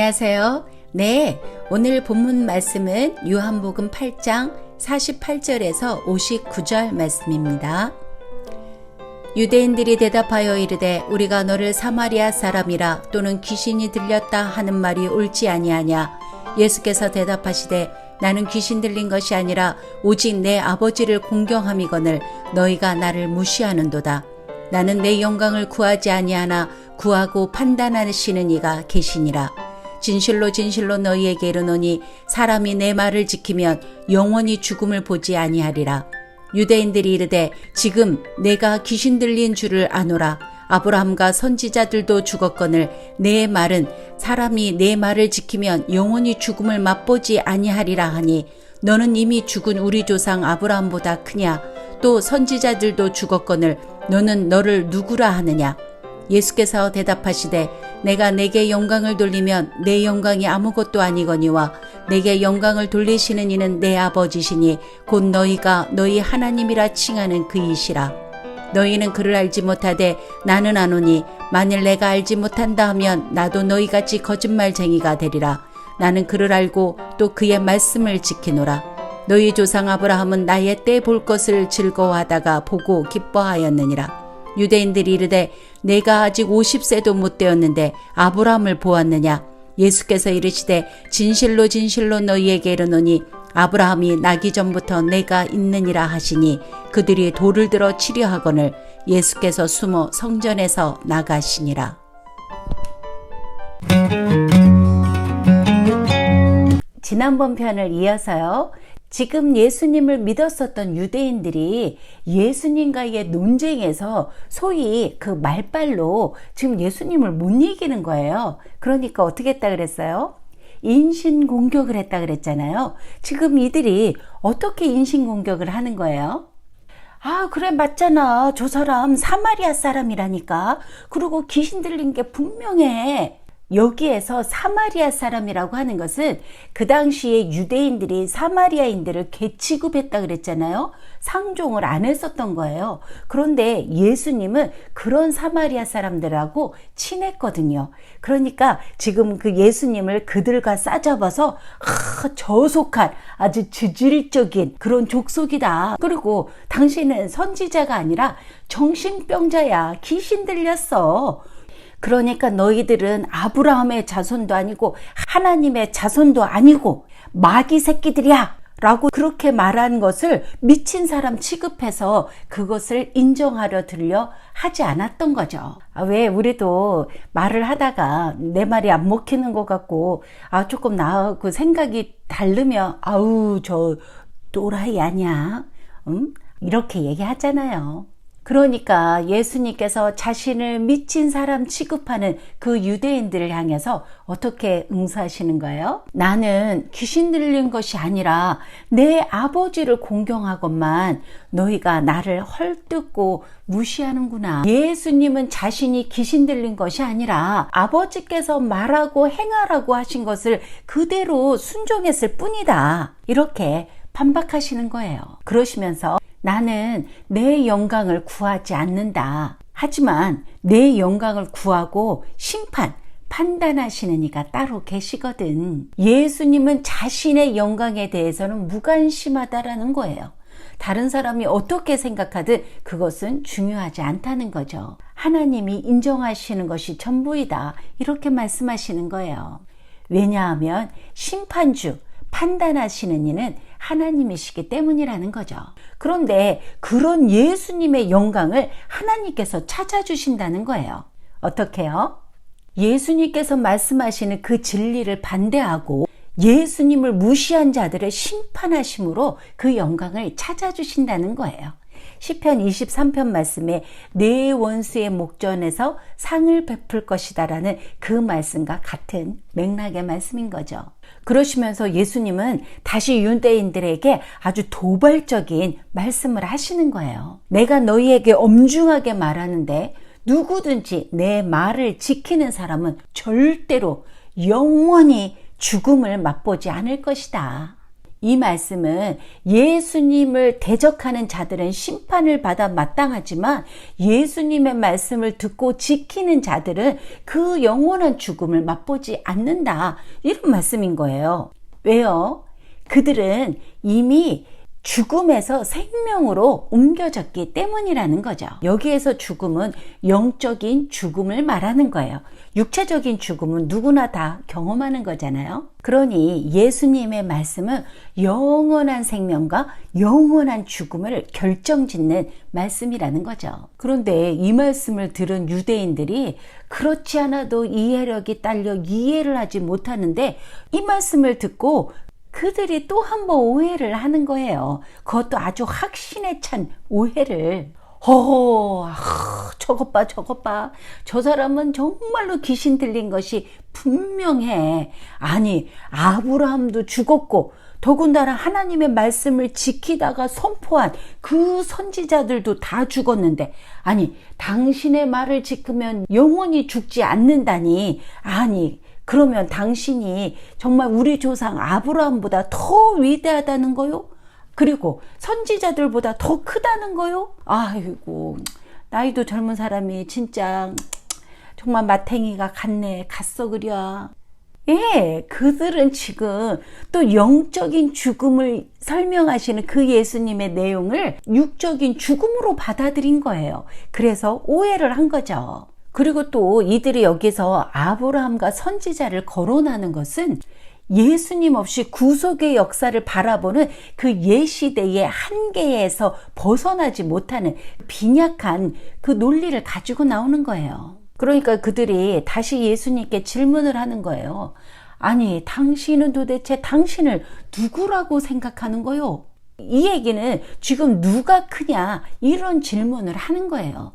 안녕하세요. 네, 오늘 본문 말씀은 요한복음 8장 48절에서 59절 말씀입니다. 유대인들이 대답하여 이르되 우리가 너를 사마리아 사람이라 또는 귀신이 들렸다 하는 말이 옳지 아니하냐. 예수께서 대답하시되 나는 귀신 들린 것이 아니라 오직 내 아버지를 공경함이거늘 너희가 나를 무시하는도다. 나는 내 영광을 구하지 아니하나 구하고 판단하시는 이가 계시니라. 진실로 진실로 너희에게 이르노니 사람이 내 말을 지키면 영원히 죽음을 보지 아니하리라. 유대인들이 이르되 지금 내가 귀신 들린 줄을 아노라. 아브라함과 선지자들도 죽었거늘 내 말은 사람이 내 말을 지키면 영원히 죽음을 맛보지 아니하리라 하니 너는 이미 죽은 우리 조상 아브라함보다 크냐. 또 선지자들도 죽었거늘 너는 너를 누구라 하느냐. 예수께서 대답하시되 내가 내게 영광을 돌리면 내 영광이 아무것도 아니거니와 내게 영광을 돌리시는 이는 내 아버지시니 곧 너희가 너희 하나님이라 칭하는 그이시라. 너희는 그를 알지 못하되 나는 아노니 만일 내가 알지 못한다 하면 나도 너희같이 거짓말쟁이가 되리라. 나는 그를 알고 또 그의 말씀을 지키노라. 너희 조상 아브라함은 나의 때 볼 것을 즐거워하다가 보고 기뻐하였느니라. 유대인들이 이르되 내가 아직 50세도 못 되었는데 아브라함을 보았느냐. 예수께서 이르시되 진실로 진실로 너희에게 이르노니 아브라함이 나기 전부터 내가 있느니라 하시니 그들이 돌을 들어 치려 하거늘 예수께서 숨어 성전에서 나가시니라. 지난번 편을 이어서요. 지금 예수님을 믿었었던 유대인들이 예수님과의 논쟁에서 소위 그 말빨로 지금 예수님을 못 이기는 거예요. 그러니까 어떻게 했다 그랬어요? 인신공격을 했다 그랬잖아요. 지금 이들이 어떻게 인신공격을 하는 거예요? 아, 그래, 맞잖아. 저 사람 사마리아 사람이라니까. 그리고 귀신 들린 게 분명해. 여기에서 사마리아 사람이라고 하는 것은 그 당시에 유대인들이 사마리아인들을 개취급했다 그랬잖아요. 상종을 안 했었던 거예요. 그런데 예수님은 그런 사마리아 사람들하고 친했거든요. 그러니까 지금 그 예수님을 그들과 싸잡아서 저속한 아주 주질적인 그런 족속이다. 그리고 당신은 선지자가 아니라 정신병자야. 귀신 들렸어. 그러니까 너희들은 아브라함의 자손도 아니고 하나님의 자손도 아니고 마귀 새끼들이야 라고 그렇게 말한 것을 미친 사람 취급해서 그것을 인정하려 들려 하지 않았던 거죠. 왜 우리도 말을 하다가 내 말이 안 먹히는 것 같고 조금 나하고 생각이 다르면 아우 저 또라이 아니야 이렇게 얘기하잖아요. 그러니까 예수님께서 자신을 미친 사람 취급하는 그 유대인들을 향해서 어떻게 응수하시는 거예요? 나는 귀신 들린 것이 아니라 내 아버지를 공경하건만 너희가 나를 헐뜯고 무시하는구나. 예수님은 자신이 귀신 들린 것이 아니라 아버지께서 말하고 행하라고 하신 것을 그대로 순종했을 뿐이다. 이렇게 반박하시는 거예요. 그러시면서 나는 내 영광을 구하지 않는다. 하지만 내 영광을 구하고 판단하시는 이가 따로 계시거든. 예수님은 자신의 영광에 대해서는 무관심하다라는 거예요. 다른 사람이 어떻게 생각하든 그것은 중요하지 않다는 거죠. 하나님이 인정하시는 것이 전부이다. 이렇게 말씀하시는 거예요. 왜냐하면 심판주, 판단하시는 이는 하나님이시기 때문이라는 거죠. 그런데 그런 예수님의 영광을 하나님께서 찾아주신다는 거예요. 어떻게요? 예수님께서 말씀하시는 그 진리를 반대하고 예수님을 무시한 자들을 심판하심으로 그 영광을 찾아주신다는 거예요. 시편 23편 말씀에 내 원수의 목전에서 상을 베풀 것이다 라는 그 말씀과 같은 맥락의 말씀인 거죠. 그러시면서 예수님은 다시 유대인들에게 아주 도발적인 말씀을 하시는 거예요. 내가 너희에게 엄중하게 말하는데 누구든지 내 말을 지키는 사람은 절대로 영원히 죽음을 맛보지 않을 것이다. 이 말씀은 예수님을 대적하는 자들은 심판을 받아 마땅하지만 예수님의 말씀을 듣고 지키는 자들은 그 영원한 죽음을 맛보지 않는다. 이런 말씀인 거예요. 왜요? 그들은 이미 죽음에서 생명으로 옮겨졌기 때문이라는 거죠. 여기에서 죽음은 영적인 죽음을 말하는 거예요. 육체적인 죽음은 누구나 다 경험하는 거잖아요. 그러니 예수님의 말씀은 영원한 생명과 영원한 죽음을 결정짓는 말씀이라는 거죠. 그런데 이 말씀을 들은 유대인들이 그렇지 않아도 이해력이 딸려 이해를 하지 못하는데 이 말씀을 듣고 그들이 또 한 번 오해를 하는 거예요. 그것도 아주 확신에 찬 오해를. 저것 봐. 저 사람은 정말로 귀신 들린 것이 분명해. 아니, 아브라함도 죽었고 더군다나 하나님의 말씀을 지키다가 선포한 그 선지자들도 다 죽었는데, 아니, 당신의 말을 지키면 영원히 죽지 않는다니. 아니, 그러면 당신이 정말 우리 조상 아브라함보다 더 위대하다는 거요? 그리고 선지자들보다 더 크다는 거요? 아이고, 나이도 젊은 사람이 진짜 정말 마탱이가 갔어 그려. 예, 그들은 지금 또 영적인 죽음을 설명하시는 그 예수님의 내용을 육적인 죽음으로 받아들인 거예요. 그래서 오해를 한 거죠. 그리고 또 이들이 여기서 아브라함과 선지자를 거론하는 것은 예수님 없이 구속의 역사를 바라보는 그 옛시대의 한계에서 벗어나지 못하는 빈약한 그 논리를 가지고 나오는 거예요. 그러니까 그들이 다시 예수님께 질문을 하는 거예요. 아니, 당신은 도대체 당신을 누구라고 생각하는 거요? 이 얘기는 지금 누가 크냐 이런 질문을 하는 거예요.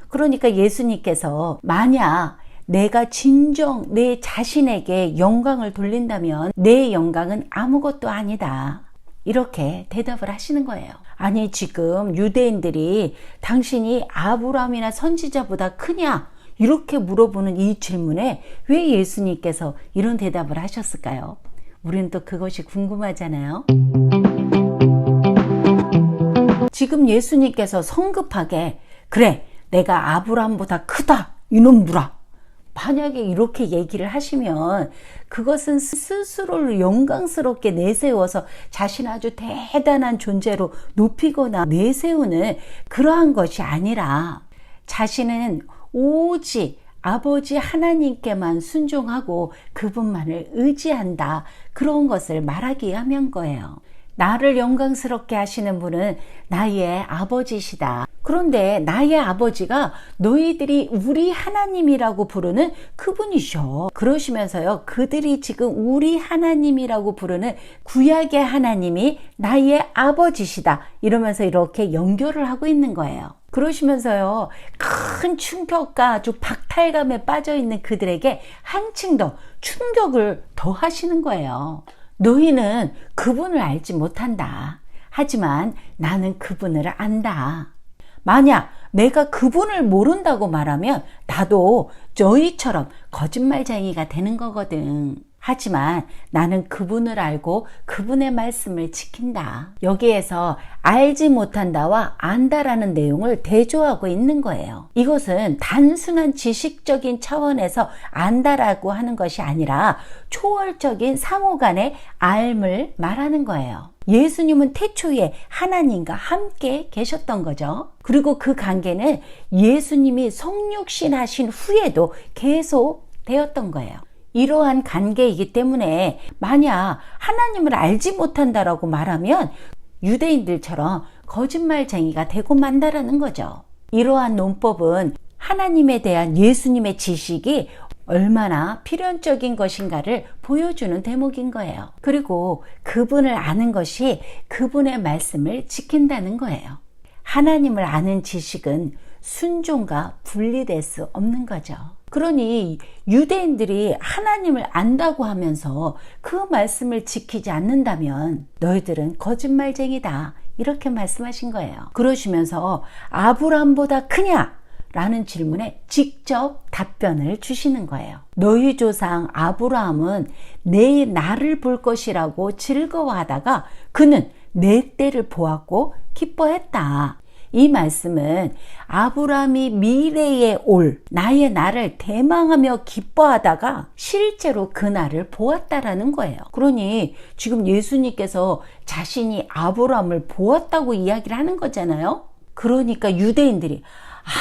그러니까 예수님께서 만약 내가 진정 내 자신에게 영광을 돌린다면 내 영광은 아무것도 아니다. 이렇게 대답을 하시는 거예요. 아니, 지금 유대인들이 당신이 아브라함이나 선지자보다 크냐? 이렇게 물어보는 이 질문에 왜 예수님께서 이런 대답을 하셨을까요? 우리는 또 그것이 궁금하잖아요. 지금 예수님께서 성급하게 그래, 내가 아브라함보다 크다 이놈들아, 만약에 이렇게 얘기를 하시면 그것은 스스로를 영광스럽게 내세워서 자신 아주 대단한 존재로 높이거나 내세우는 그러한 것이 아니라 자신은 오직 아버지 하나님께만 순종하고 그분만을 의지한다, 그런 것을 말하기 위한 거예요. 나를 영광스럽게 하시는 분은 나의 아버지시다. 그런데 나의 아버지가 너희들이 우리 하나님이라고 부르는 그분이셔. 그러시면서요, 그들이 지금 우리 하나님이라고 부르는 구약의 하나님이 나의 아버지시다, 이러면서 이렇게 연결을 하고 있는 거예요. 그러시면서요, 큰 충격과 아주 박탈감에 빠져있는 그들에게 한층 더 충격을 더 하시는 거예요. 너희는 그분을 알지 못한다. 하지만 나는 그분을 안다. 만약 내가 그분을 모른다고 말하면 나도 너희처럼 거짓말쟁이가 되는 거거든. 하지만 나는 그분을 알고 그분의 말씀을 지킨다. 여기에서 알지 못한다와 안다라는 내용을 대조하고 있는 거예요. 이것은 단순한 지식적인 차원에서 안다라고 하는 것이 아니라 초월적인 상호 간의 알을 말하는 거예요. 예수님은 태초에 하나님과 함께 계셨던 거죠. 그리고 그 관계는 예수님이 성육신 하신 후에도 계속 되었던 거예요. 이러한 관계이기 때문에 만약 하나님을 알지 못한다라고 말하면 유대인들처럼 거짓말쟁이가 되고 만다라는 거죠. 이러한 논법은 하나님에 대한 예수님의 지식이 얼마나 필연적인 것인가를 보여주는 대목인 거예요. 그리고 그분을 아는 것이 그분의 말씀을 지킨다는 거예요. 하나님을 아는 지식은 순종과 분리될 수 없는 거죠. 그러니 유대인들이 하나님을 안다고 하면서 그 말씀을 지키지 않는다면 너희들은 거짓말쟁이다, 이렇게 말씀하신 거예요. 그러시면서 아브라함보다 크냐? 라는 질문에 직접 답변을 주시는 거예요. 너희 조상 아브라함은 내 날을 볼 것이라고 즐거워하다가 그는 내 때를 보았고 기뻐했다. 이 말씀은 아브라함이 미래에 올 나의 날을 대망하며 기뻐하다가 실제로 그 날을 보았다라는 거예요. 그러니 지금 예수님께서 자신이 아브라함을 보았다고 이야기를 하는 거잖아요. 그러니까 유대인들이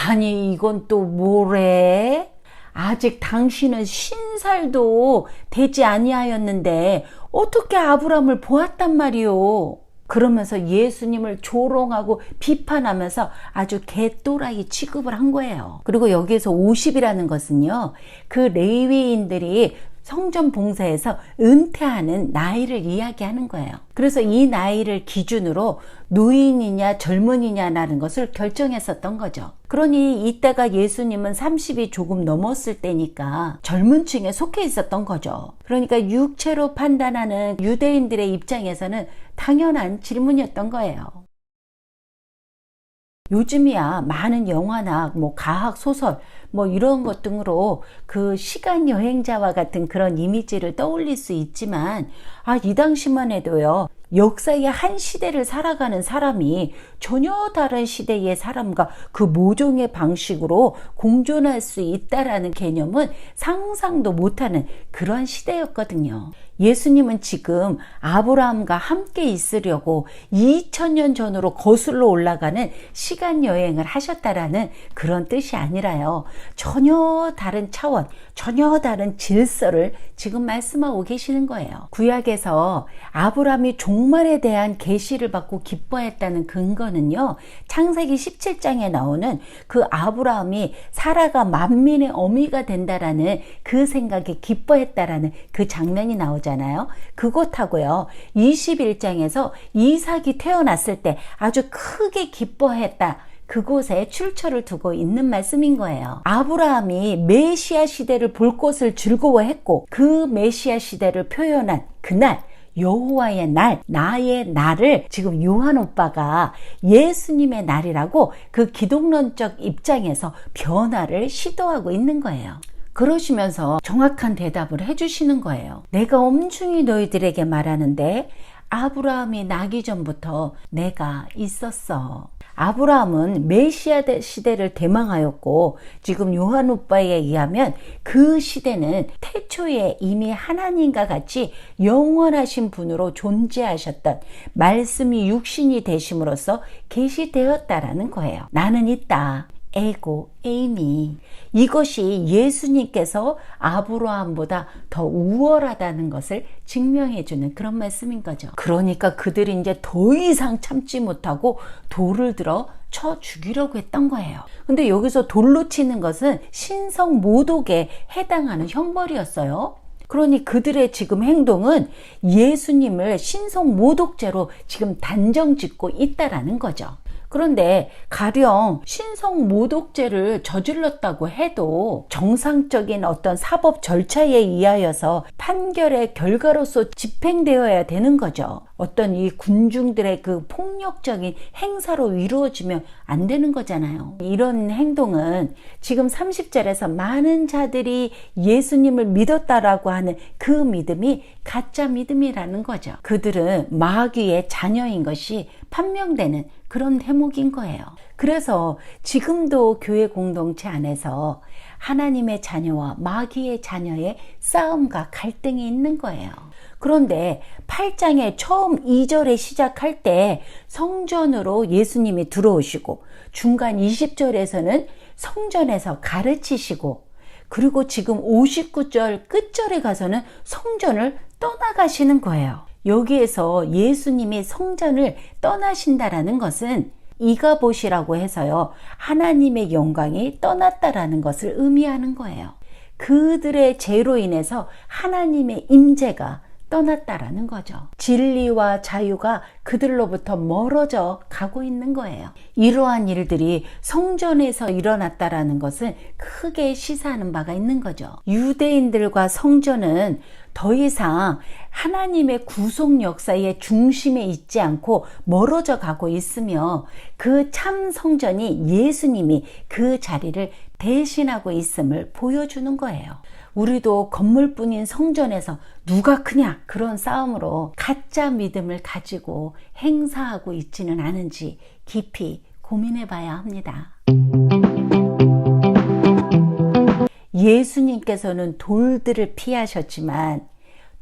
아니 이건 또 뭐래? 아직 당신은 50살도 되지 아니하였는데 어떻게 아브라함을 보았단 말이오? 그러면서 예수님을 조롱하고 비판하면서 아주 개또라이 취급을 한 거예요. 그리고 여기에서 50이라는 것은요, 그 레위인들이 성전 봉사에서 은퇴하는 나이를 이야기하는 거예요. 그래서 이 나이를 기준으로 노인이냐 젊은이냐라는 것을 결정했었던 거죠. 그러니 이때가 예수님은 30이 조금 넘었을 때니까 젊은 층에 속해 있었던 거죠. 그러니까 육체로 판단하는 유대인들의 입장에서는 당연한 질문이었던 거예요. 요즘이야 많은 영화나 가학 소설 이런 것 등으로 그 시간 여행자와 같은 그런 이미지를 떠올릴 수 있지만 이 당시만 해도요. 역사의 한 시대를 살아가는 사람이 전혀 다른 시대의 사람과 그 모종의 방식으로 공존할 수 있다라는 개념은 상상도 못하는 그러한 시대였거든요. 예수님은 지금 아브라함과 함께 있으려고 2000년 전으로 거슬러 올라가는 시간 여행을 하셨다라는 그런 뜻이 아니라요. 전혀 다른 차원, 전혀 다른 질서를 지금 말씀하고 계시는 거예요. 구약에서 아브라함이 종말에 대한 계시를 받고 기뻐했다는 근거는요. 창세기 17장에 나오는 그 아브라함이 사라가 만민의 어미가 된다라는 그 생각에 기뻐했다라는 그 장면이 나오잖아요. 그것하고요. 21장에서 이삭이 태어났을 때 아주 크게 기뻐했다. 그곳에 출처를 두고 있는 말씀인 거예요. 아브라함이 메시아 시대를 볼 것을 즐거워했고 그 메시아 시대를 표현한 그날 여호와의 날, 나의 날을 지금 요한 오빠가 예수님의 날이라고 그 기독론적 입장에서 변화를 시도하고 있는 거예요. 그러시면서 정확한 대답을 해주시는 거예요. 내가 엄중히 너희들에게 말하는데 아브라함이 나기 전부터 내가 있었어. 아브라함은 메시아 시대를 대망하였고 지금 요한 오빠에 의하면 그 시대는 태초에 이미 하나님과 같이 영원하신 분으로 존재하셨던 말씀이 육신이 되심으로써 계시되었다라는 거예요. 나는 있다. 에고, 에이미. 이것이 예수님께서 아브라함보다 더 우월하다는 것을 증명해주는 그런 말씀인 거죠. 그러니까 그들이 이제 더 이상 참지 못하고 돌을 들어 쳐 죽이려고 했던 거예요. 근데 여기서 돌로 치는 것은 신성 모독에 해당하는 형벌이었어요. 그러니 그들의 지금 행동은 예수님을 신성 모독죄로 지금 단정 짓고 있다라는 거죠. 그런데 가령 신성 모독죄를 저질렀다고 해도 정상적인 어떤 사법 절차에 의하여서 판결의 결과로서 집행되어야 되는 거죠. 어떤 이 군중들의 그 폭력적인 행사로 이루어지면 안 되는 거잖아요. 이런 행동은 지금 30절에서 많은 자들이 예수님을 믿었다라고 하는 그 믿음이 가짜 믿음이라는 거죠. 그들은 마귀의 자녀인 것이 판명되는 그런 대목인 거예요. 그래서 지금도 교회 공동체 안에서 하나님의 자녀와 마귀의 자녀의 싸움과 갈등이 있는 거예요. 그런데 8장의 처음 2절에 시작할 때 성전으로 예수님이 들어오시고 중간 20절에서는 성전에서 가르치시고 그리고 지금 59절 끝절에 가서는 성전을 떠나가시는 거예요. 여기에서 예수님이 성전을 떠나신다라는 것은 이가봇이라고 해서요. 하나님의 영광이 떠났다라는 것을 의미하는 거예요. 그들의 죄로 인해서 하나님의 임재가 떠났다라는 거죠. 진리와 자유가 그들로부터 멀어져 가고 있는 거예요. 이러한 일들이 성전에서 일어났다라는 것은 크게 시사하는 바가 있는 거죠. 유대인들과 성전은 더 이상 하나님의 구속 역사의 중심에 있지 않고 멀어져 가고 있으며 그 참 성전이 예수님이 그 자리를 대신하고 있음을 보여주는 거예요. 우리도 건물뿐인 성전에서 누가 크냐 그런 싸움으로 가짜 믿음을 가지고 행사하고 있지는 않은지 깊이 고민해 봐야 합니다. 예수님께서는 돌들을 피하셨지만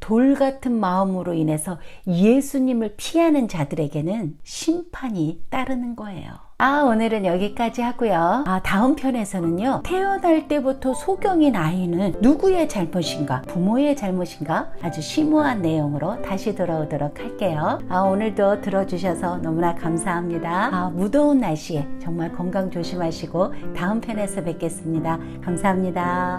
돌 같은 마음으로 인해서 예수님을 피하는 자들에게는 심판이 따르는 거예요. 오늘은 여기까지 하고요. 다음 편에서는요, 태어날 때부터 소경인 아이는 누구의 잘못인가? 부모의 잘못인가? 아주 심오한 내용으로 다시 돌아오도록 할게요. 오늘도 들어주셔서 너무나 감사합니다. 무더운 날씨에 정말 건강 조심하시고 다음 편에서 뵙겠습니다. 감사합니다.